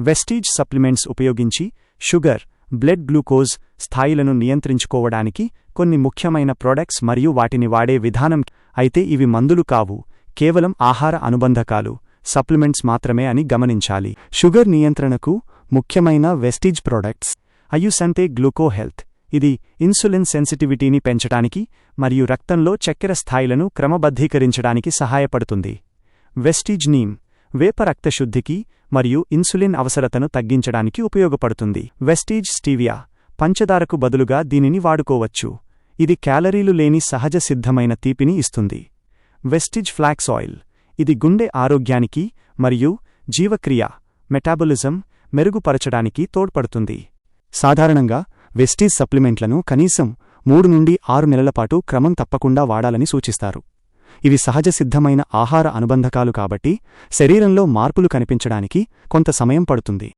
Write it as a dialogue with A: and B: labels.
A: Vestige supplements ఉపయోగించి sugar, blood glucose స్థాయిలను నియంత్రించుకోవడానికి కొన్ని ముఖ్యమైన ప్రొడక్ట్స్ మరియు వాటిని వాడే విధానం. అయితే ఇవి మందులు కావు, కేవలం ఆహార అనుబంధకాలు, సప్లిమెంట్స్ మాత్రమే అని గమనించాలి. షుగర్ నియంత్రణకు ముఖ్యమైన వెస్టీజ్ ప్రొడక్ట్స్: అయుసంతే గ్లూకో హెల్త్. ఇది ఇన్సులిన్ సెన్సిటివిటీని పెంచడానికి మరియు రక్తంలో చక్కెర స్థాయిలను క్రమబద్ధీకరించడానికి సహాయపడుతుంది. వెస్టీజ్ నీమ్ వేప రక్తశుద్ధికి మరియు ఇన్సులిన్ అవసరతను తగ్గించడానికి ఉపయోగపడుతుంది. వెస్టీజ్ స్టీవియా పంచదారకు బదులుగా దీనిని వాడుకోవచ్చు. ఇది క్యాలరీలు లేని సహజ సిద్ధమైన తీపిని ఇస్తుంది. Vestige flax oil. ఇది గుండె ఆరోగ్యానికి మరియు జీవక్రియ మెటాబొలిజం మెరుగుపరచడానికి తోడ్పడుతుంది. సాధారణంగా వెస్టీజ్ సప్లిమెంట్లను కనీసం 3 నుండి 6 నెలల పాటు క్రమం తప్పకుండా వాడాలని సూచిస్తారు. ఇవి సహజ సిద్ధమైన ఆహార అనుబంధకాలు కాబట్టి శరీరంలో మార్పులు కనిపించడానికి కొంత సమయం పడుతుంది.